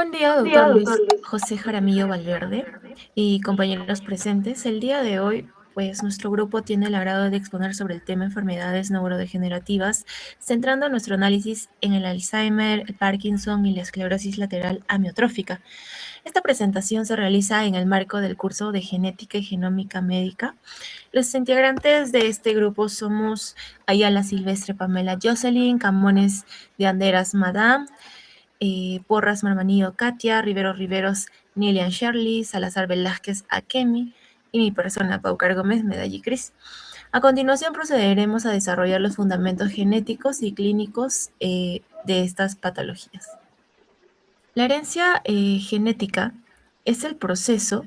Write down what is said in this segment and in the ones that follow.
Buen día, doctor Luis José Jaramillo Valverde y compañeros presentes. El día de hoy, pues nuestro grupo tiene el agrado de exponer sobre el tema enfermedades neurodegenerativas, centrando nuestro análisis en el Alzheimer, el Parkinson y la esclerosis lateral amiotrófica. Esta presentación se realiza en el marco del curso de Genética y Genómica Médica. Los integrantes de este grupo somos Ayala Silvestre Pamela Jocelyn, Camones de Anderas Madame, Porras Marmanillo Katia, Rivero Riveros Nilian Shirley, Salazar Velázquez Akemi y mi persona Paucar Gómez Medalli Cris. A continuación procederemos a desarrollar los fundamentos genéticos y clínicos de estas patologías. La herencia genética es el proceso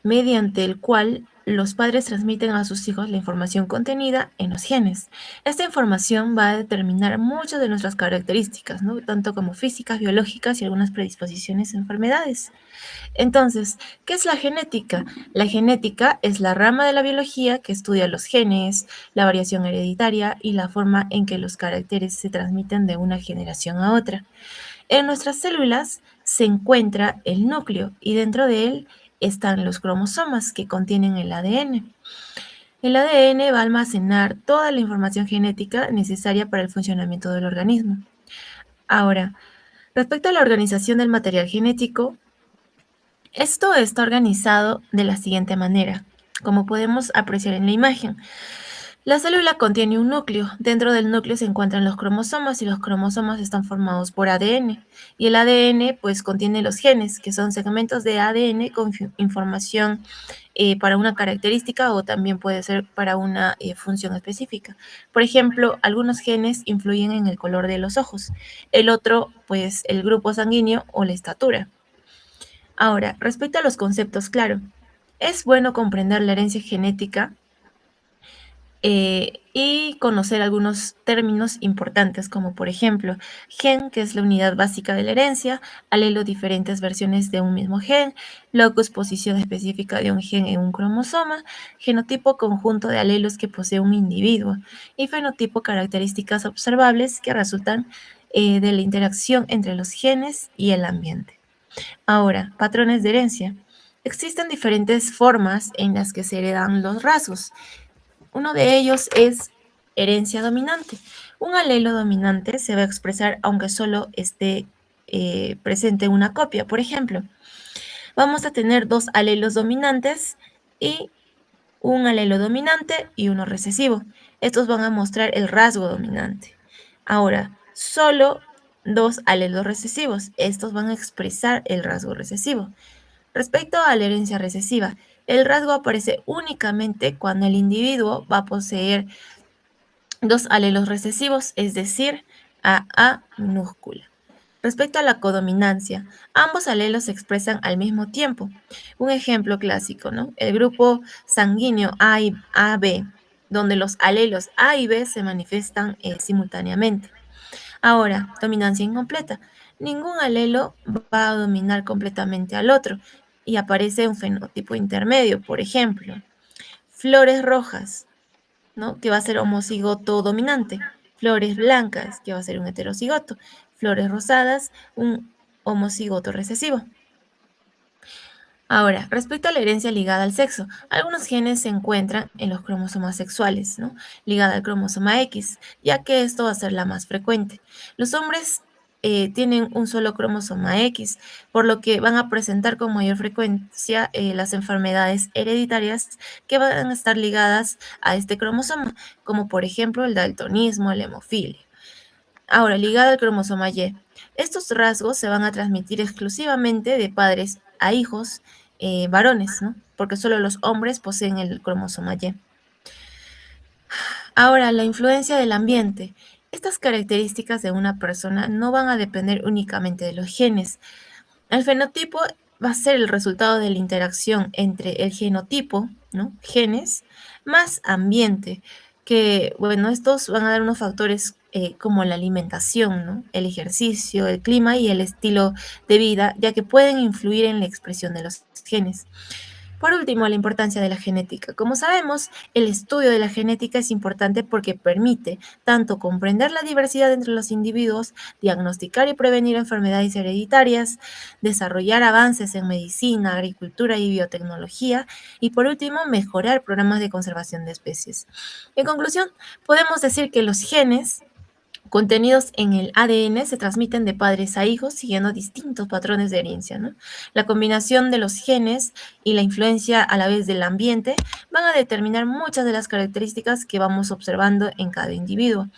mediante el cual los padres transmiten a sus hijos la información contenida en los genes. Esta información va a determinar muchas de nuestras características, ¿no? Tanto como físicas, biológicas y algunas predisposiciones a enfermedades. Entonces, ¿qué es la genética? La genética es la rama de la biología que estudia los genes, la variación hereditaria y la forma en que los caracteres se transmiten de una generación a otra. En nuestras células se encuentra el núcleo y dentro de él están los cromosomas que contienen el ADN. El ADN va a almacenar toda la información genética necesaria para el funcionamiento del organismo. Ahora, respecto a la organización del material genético, esto está organizado de la siguiente manera, como podemos apreciar en la imagen. La célula contiene un núcleo. Dentro del núcleo se encuentran los cromosomas y los cromosomas están formados por ADN. Y el ADN pues contiene los genes, que son segmentos de ADN con información para una característica o también puede ser para una función específica. Por ejemplo, algunos genes influyen en el color de los ojos, el otro pues el grupo sanguíneo o la estatura. Ahora, respecto a los conceptos, claro, es bueno comprender la herencia genética y conocer algunos términos importantes, como por ejemplo, gen, que es la unidad básica de la herencia, alelo, diferentes versiones de un mismo gen, locus, posición específica de un gen en un cromosoma, genotipo, conjunto de alelos que posee un individuo, y fenotipo, características observables que resultan de la interacción entre los genes y el ambiente. Ahora, patrones de herencia. Existen diferentes formas en las que se heredan los rasgos. Uno de ellos es herencia dominante. Un alelo dominante se va a expresar aunque solo esté presente una copia. Por ejemplo, vamos a tener dos alelos dominantes y un alelo dominante y uno recesivo. Estos van a mostrar el rasgo dominante. Ahora, solo dos alelos recesivos. Estos van a expresar el rasgo recesivo. Respecto a la herencia recesiva, el rasgo aparece únicamente cuando el individuo va a poseer dos alelos recesivos, es decir, AA minúscula. Respecto a la codominancia, ambos alelos se expresan al mismo tiempo. Un ejemplo clásico, ¿no? El grupo sanguíneo A y AB, donde los alelos A y B se manifiestan simultáneamente. Ahora, dominancia incompleta. Ningún alelo va a dominar completamente al otro y aparece un fenotipo intermedio, por ejemplo, flores rojas, ¿no? Que va a ser homocigoto dominante, flores blancas, que va a ser un heterocigoto, flores rosadas, un homocigoto recesivo. Ahora, respecto a la herencia ligada al sexo, algunos genes se encuentran en los cromosomas sexuales, ¿no? Ligada al cromosoma X, ya que esto va a ser la más frecuente. Los hombres tienen un solo cromosoma X, por lo que van a presentar con mayor frecuencia las enfermedades hereditarias que van a estar ligadas a este cromosoma, como por ejemplo el daltonismo, la hemofilia. Ahora, ligada al cromosoma Y. Estos rasgos se van a transmitir exclusivamente de padres a hijos varones, ¿no? Porque solo los hombres poseen el cromosoma Y. Ahora, la influencia del ambiente. Estas características de una persona no van a depender únicamente de los genes. El fenotipo va a ser el resultado de la interacción entre el genotipo, ¿no? Genes, más ambiente, que, bueno, estos van a dar unos factores como la alimentación, ¿no? El ejercicio, el clima y el estilo de vida, ya que pueden influir en la expresión de los genes. Por último, la importancia de la genética. Como sabemos, el estudio de la genética es importante porque permite tanto comprender la diversidad entre los individuos, diagnosticar y prevenir enfermedades hereditarias, desarrollar avances en medicina, agricultura y biotecnología, y por último, mejorar programas de conservación de especies. En conclusión, podemos decir que los genes contenidos en el ADN se transmiten de padres a hijos siguiendo distintos patrones de herencia, ¿no? La combinación de los genes y la influencia a la vez del ambiente van a determinar muchas de las características que vamos observando en cada individuo.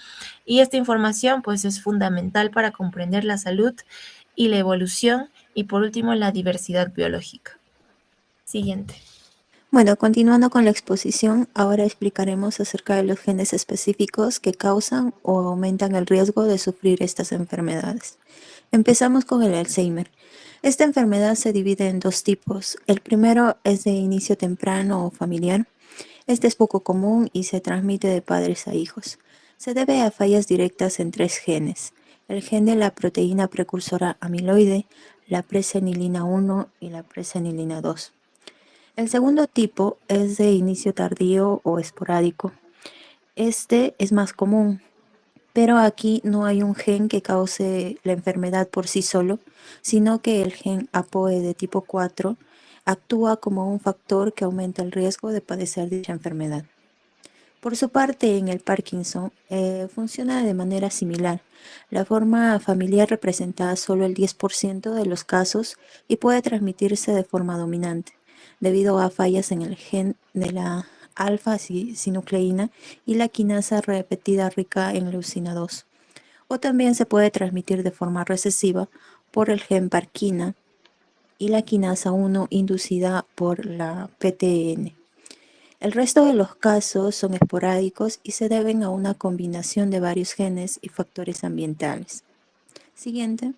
Y esta información pues es fundamental para comprender la salud y la evolución y por último la diversidad biológica. Siguiente. Bueno, continuando con la exposición, ahora explicaremos acerca de los genes específicos que causan o aumentan el riesgo de sufrir estas enfermedades. Empezamos con el Alzheimer. Esta enfermedad se divide en dos tipos. El primero es de inicio temprano o familiar. Este es poco común y se transmite de padres a hijos. Se debe a fallas directas en tres genes: el gen de la proteína precursora amiloide, la presenilina 1 y la presenilina 2. El segundo tipo es de inicio tardío o esporádico. Este es más común, pero aquí no hay un gen que cause la enfermedad por sí solo, sino que el gen APOE de tipo 4 actúa como un factor que aumenta el riesgo de padecer dicha enfermedad. Por su parte, en el Parkinson funciona de manera similar. La forma familiar representa solo el 10% de los casos y puede transmitirse de forma dominante, debido a fallas en el gen de la alfa-sinucleína y la quinasa repetida rica en leucina 2. O también se puede transmitir de forma recesiva por el gen Parkina y la quinasa 1 inducida por la PTN. El resto de los casos son esporádicos y se deben a una combinación de varios genes y factores ambientales. Siguiente.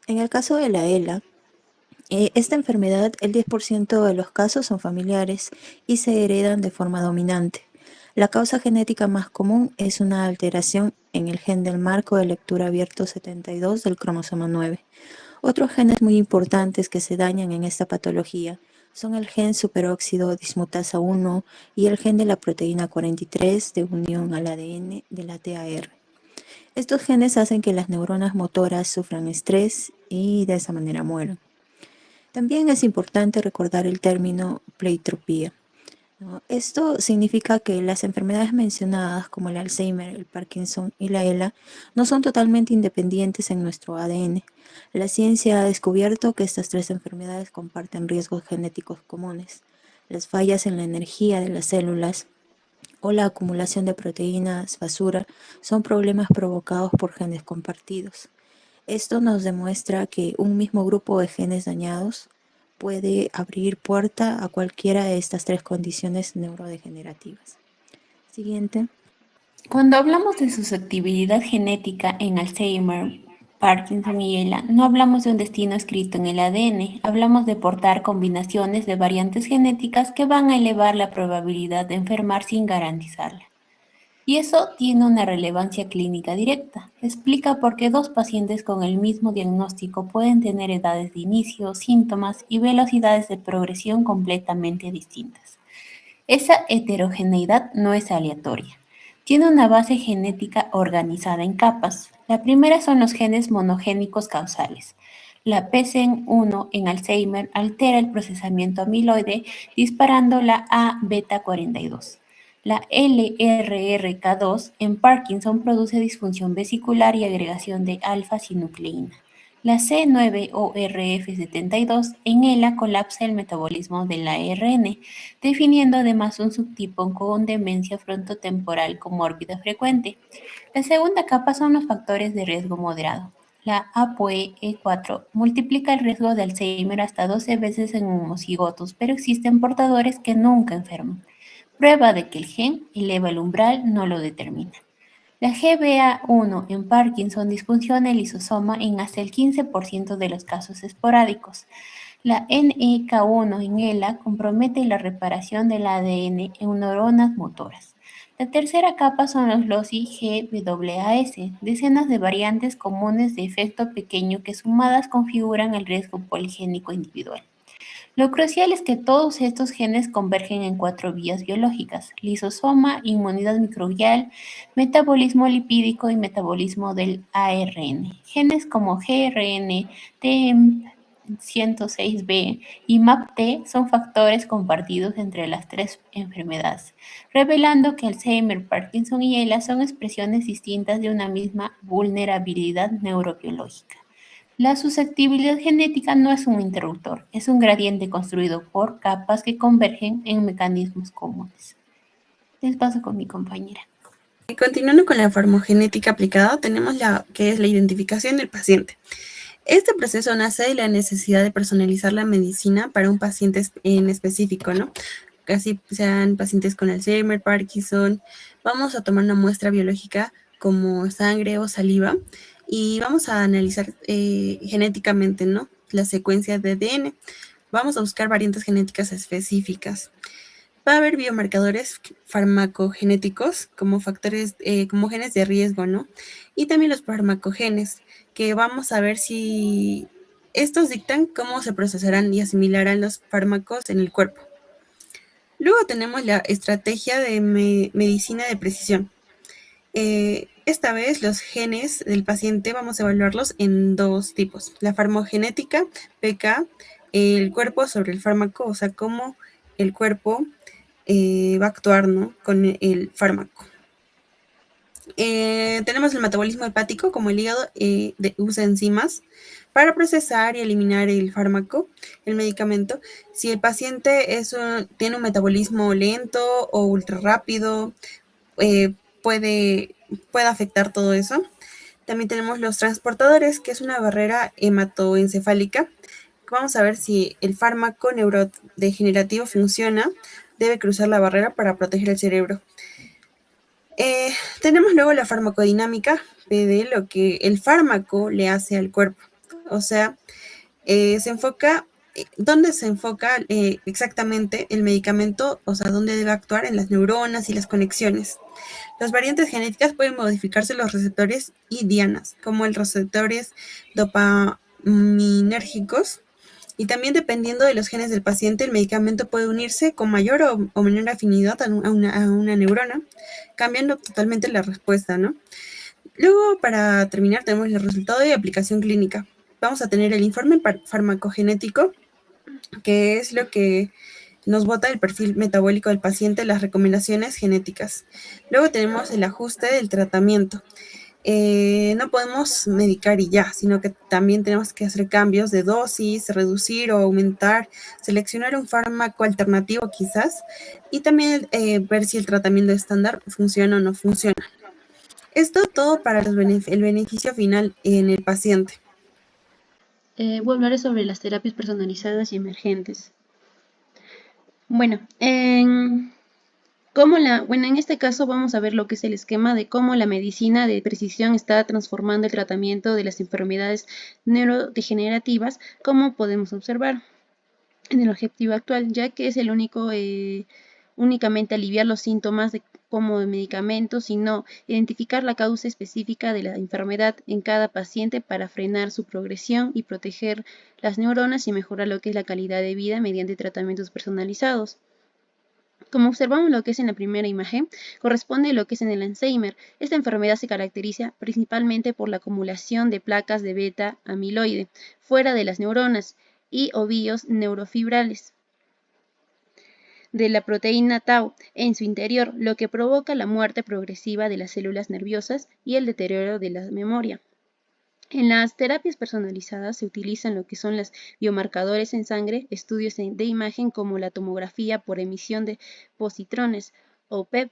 En el caso de la ELA, esta enfermedad, el 10% de los casos son familiares y se heredan de forma dominante. La causa genética más común es una alteración en el gen del marco de lectura abierto 72 del cromosoma 9. Otros genes muy importantes que se dañan en esta patología son el gen superóxido dismutasa 1 y el gen de la proteína 43 de unión al ADN de la TAR. Estos genes hacen que las neuronas motoras sufran estrés y de esa manera mueran. También es importante recordar el término pleitropía, ¿no? Esto significa que las enfermedades mencionadas como el Alzheimer, el Parkinson y la ELA no son totalmente independientes en nuestro ADN. La ciencia ha descubierto que estas tres enfermedades comparten riesgos genéticos comunes. Las fallas en la energía de las células o la acumulación de proteínas basura son problemas provocados por genes compartidos. Esto nos demuestra que un mismo grupo de genes dañados puede abrir puerta a cualquiera de estas tres condiciones neurodegenerativas. Siguiente. Cuando hablamos de susceptibilidad genética en Alzheimer, Parkinson y ELA, no hablamos de un destino escrito en el ADN, hablamos de portar combinaciones de variantes genéticas que van a elevar la probabilidad de enfermar sin garantizarla. Y eso tiene una relevancia clínica directa. Explica por qué dos pacientes con el mismo diagnóstico pueden tener edades de inicio, síntomas y velocidades de progresión completamente distintas. Esa heterogeneidad no es aleatoria. Tiene una base genética organizada en capas. La primera son los genes monogénicos causales. La PCN1 en Alzheimer altera el procesamiento amiloide disparando la A-beta 42. La LRRK2 en Parkinson produce disfunción vesicular y agregación de alfa-sinucleína. La C9orf72 en ELA colapsa el metabolismo del ARN, definiendo además un subtipo con demencia frontotemporal comórbida frecuente. La segunda capa son los factores de riesgo moderado. La ApoE4 multiplica el riesgo de Alzheimer hasta 12 veces en homocigotos, pero existen portadores que nunca enferman. Prueba de que el gen eleva el umbral no lo determina. La GBA1 en Parkinson disfunciona el lisosoma en hasta el 15% de los casos esporádicos. La NEK1 en ELA compromete la reparación del ADN en neuronas motoras. La tercera capa son los loci GWAS, decenas de variantes comunes de efecto pequeño que sumadas configuran el riesgo poligénico individual. Lo crucial es que todos estos genes convergen en 4 vías biológicas: lisosoma, inmunidad microbial, metabolismo lipídico y metabolismo del ARN. Genes como GRN, TMP106B y MAPT son factores compartidos entre las tres enfermedades, revelando que Alzheimer, Parkinson y ELA son expresiones distintas de una misma vulnerabilidad neurobiológica. La susceptibilidad genética no es un interruptor, es un gradiente construido por capas que convergen en mecanismos comunes. Les paso con mi compañera. Continuando con la farmacogenética aplicada, tenemos la que es la identificación del paciente. Este proceso nace de la necesidad de personalizar la medicina para un paciente en específico, ¿no? Casi sean pacientes con Alzheimer, Parkinson. Vamos a tomar una muestra biológica como sangre o saliva y vamos a analizar genéticamente, ¿no? La secuencia de ADN. Vamos a buscar variantes genéticas específicas. Va a haber biomarcadores farmacogenéticos como factores, como genes de riesgo, ¿no? Y también los farmacogenes, que vamos a ver si estos dictan cómo se procesarán y asimilarán los fármacos en el cuerpo. Luego tenemos la estrategia de medicina de precisión. Esta vez los genes del paciente vamos a evaluarlos en dos tipos: la farmacogenética, PK, el cuerpo sobre el fármaco, o sea, cómo el cuerpo va a actuar, ¿no?, con el fármaco. Tenemos el metabolismo hepático, como el hígado usa enzimas para procesar y eliminar el fármaco, el medicamento. Si el paciente tiene un metabolismo lento o ultra rápido, puede afectar todo eso. También tenemos los transportadores, que es una barrera hematoencefálica. Vamos a ver si el fármaco neurodegenerativo funciona, debe cruzar la barrera para proteger el cerebro. Tenemos luego la farmacodinámica, de lo que el fármaco le hace al cuerpo. O sea, ¿dónde se enfoca exactamente el medicamento? O sea, ¿dónde debe actuar? En las neuronas y las conexiones. Las variantes genéticas pueden modificarse los receptores y dianas, como los receptores dopaminérgicos. Y también, dependiendo de los genes del paciente, el medicamento puede unirse con mayor o menor afinidad a una neurona, cambiando totalmente la respuesta, ¿no? Luego, para terminar, tenemos el resultado de aplicación clínica. Vamos a tener el informe farmacogenético, que es lo que nos bota el perfil metabólico del paciente, las recomendaciones genéticas. Luego tenemos el ajuste del tratamiento. No podemos medicar y ya, sino que también tenemos que hacer cambios de dosis, reducir o aumentar, seleccionar un fármaco alternativo quizás, y también ver si el tratamiento estándar funciona o no funciona. Esto todo para el beneficio final en el paciente. Voy a hablar sobre las terapias personalizadas y emergentes. Bueno, en este caso vamos a ver lo que es el esquema de cómo la medicina de precisión está transformando el tratamiento de las enfermedades neurodegenerativas, como podemos observar en el objetivo actual, ya que es el únicamente aliviar los síntomas como de medicamentos, sino identificar la causa específica de la enfermedad en cada paciente para frenar su progresión y proteger las neuronas y mejorar lo que es la calidad de vida mediante tratamientos personalizados. Como observamos lo que es en la primera imagen, corresponde a lo que es en el Alzheimer. Esta enfermedad se caracteriza principalmente por la acumulación de placas de beta-amiloide fuera de las neuronas y ovillos neurofibrales de la proteína tau en su interior, lo que provoca la muerte progresiva de las células nerviosas y el deterioro de la memoria. En las terapias personalizadas se utilizan lo que son los biomarcadores en sangre, estudios de imagen como la tomografía por emisión de positrones o PET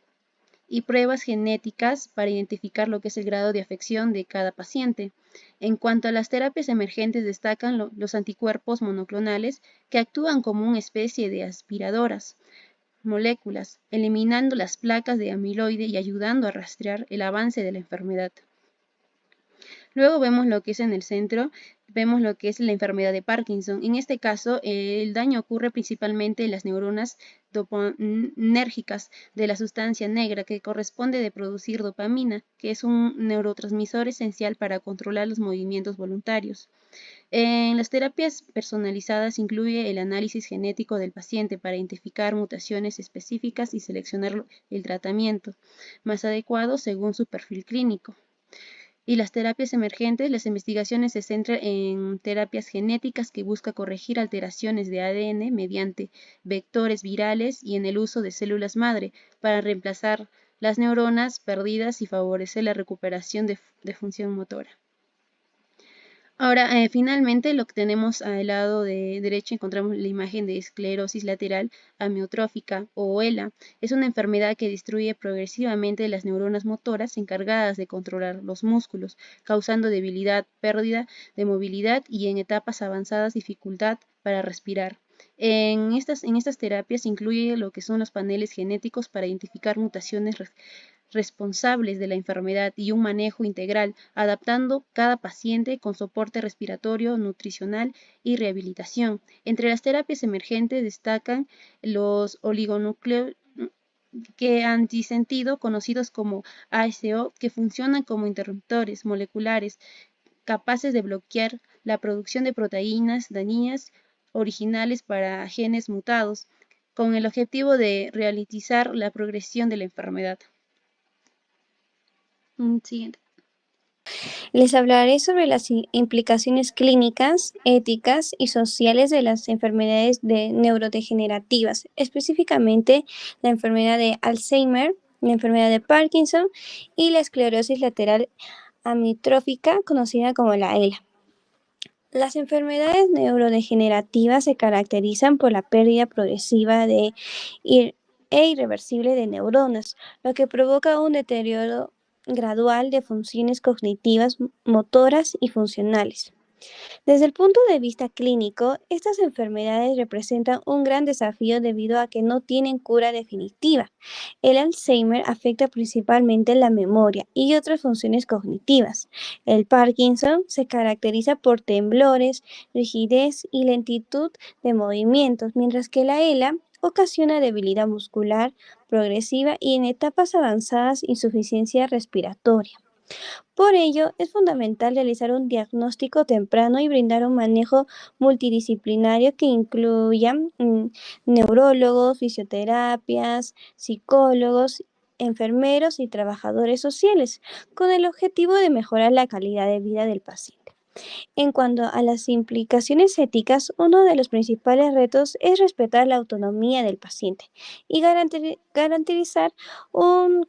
y pruebas genéticas para identificar lo que es el grado de afección de cada paciente. En cuanto a las terapias emergentes, destacan los anticuerpos monoclonales que actúan como una especie de aspiradoras moléculas, eliminando las placas de amiloide y ayudando a rastrear el avance de la enfermedad. Luego vemos lo que es en el centro, vemos lo que es la enfermedad de Parkinson. En este caso, el daño ocurre principalmente en las neuronas dopaminérgicas de la sustancia negra que corresponde de producir dopamina, que es un neurotransmisor esencial para controlar los movimientos voluntarios. En las terapias personalizadas incluye el análisis genético del paciente para identificar mutaciones específicas y seleccionar el tratamiento más adecuado según su perfil clínico. Y las terapias emergentes, las investigaciones se centran en terapias genéticas que buscan corregir alteraciones de ADN mediante vectores virales y en el uso de células madre para reemplazar las neuronas perdidas y favorecer la recuperación de función motora. Ahora, finalmente, lo que tenemos al lado derecho encontramos la imagen de esclerosis lateral amiotrófica o ELA. Es una enfermedad que destruye progresivamente las neuronas motoras encargadas de controlar los músculos, causando debilidad, pérdida de movilidad y en etapas avanzadas dificultad para respirar. En estas terapias incluye lo que son los paneles genéticos para identificar mutaciones responsables de la enfermedad y un manejo integral, adaptando cada paciente con soporte respiratorio, nutricional y rehabilitación. Entre las terapias emergentes destacan los oligonucleos que antisentido, conocidos como ASO, que funcionan como interruptores moleculares capaces de bloquear la producción de proteínas dañinas originales para genes mutados, con el objetivo de ralentizar la progresión de la enfermedad. Siguiente. Les hablaré sobre las implicaciones clínicas, éticas y sociales de las enfermedades neurodegenerativas, específicamente la enfermedad de Alzheimer, la enfermedad de Parkinson y la esclerosis lateral amiotrófica, conocida como la ELA. Las enfermedades neurodegenerativas se caracterizan por la pérdida progresiva e irreversible de neuronas, lo que provoca un deterioro gradual de funciones cognitivas, motoras y funcionales. Desde el punto de vista clínico, estas enfermedades representan un gran desafío debido a que no tienen cura definitiva. El Alzheimer afecta principalmente la memoria y otras funciones cognitivas. El Parkinson se caracteriza por temblores, rigidez y lentitud de movimientos, mientras que la ELA ocasiona debilidad muscular progresiva y en etapas avanzadas insuficiencia respiratoria. Por ello, es fundamental realizar un diagnóstico temprano y brindar un manejo multidisciplinario que incluya neurólogos, fisioterapias, psicólogos, enfermeros y trabajadores sociales, con el objetivo de mejorar la calidad de vida del paciente. En cuanto a las implicaciones éticas, uno de los principales retos es respetar la autonomía del paciente y garantizar un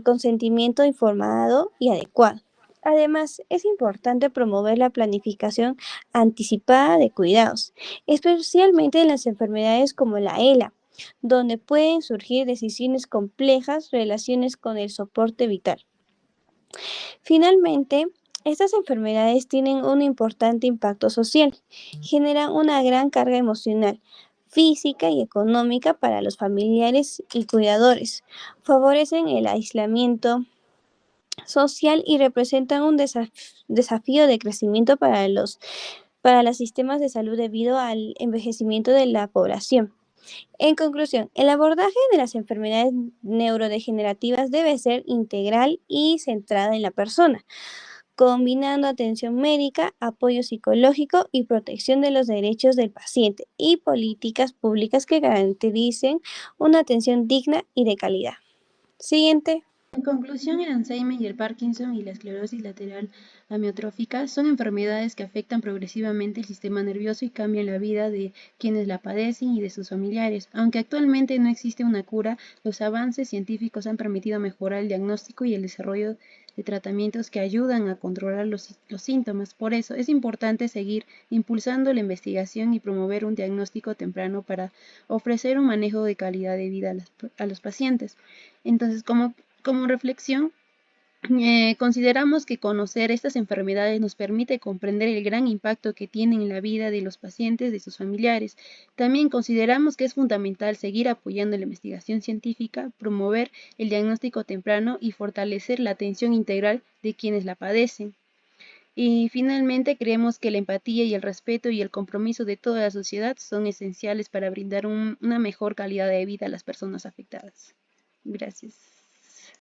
consentimiento informado y adecuado. Además, es importante promover la planificación anticipada de cuidados, especialmente en las enfermedades como la ELA, donde pueden surgir decisiones complejas relacionadas con el soporte vital. Finalmente, estas enfermedades tienen un importante impacto social, generan una gran carga emocional, física y económica para los familiares y cuidadores, favorecen el aislamiento social y representan un desafío de crecimiento para los sistemas de salud debido al envejecimiento de la población. En conclusión, el abordaje de las enfermedades neurodegenerativas debe ser integral y centrada en la persona, combinando atención médica, apoyo psicológico y protección de los derechos del paciente y políticas públicas que garanticen una atención digna y de calidad. Siguiente. En conclusión, el Alzheimer y el Parkinson y la esclerosis lateral amiotrófica son enfermedades que afectan progresivamente el sistema nervioso y cambian la vida de quienes la padecen y de sus familiares. Aunque actualmente no existe una cura, los avances científicos han permitido mejorar el diagnóstico y el desarrollo de tratamientos que ayudan a controlar los síntomas. Por eso es importante seguir impulsando la investigación y promover un diagnóstico temprano para ofrecer un manejo de calidad de vida a los pacientes. Entonces, como reflexión, consideramos que conocer estas enfermedades nos permite comprender el gran impacto que tienen en la vida de los pacientes, de sus familiares. También consideramos que es fundamental seguir apoyando la investigación científica, promover el diagnóstico temprano y fortalecer la atención integral de quienes la padecen. Y finalmente creemos que la empatía y el respeto y el compromiso de toda la sociedad son esenciales para brindar una mejor calidad de vida a las personas afectadas. Gracias.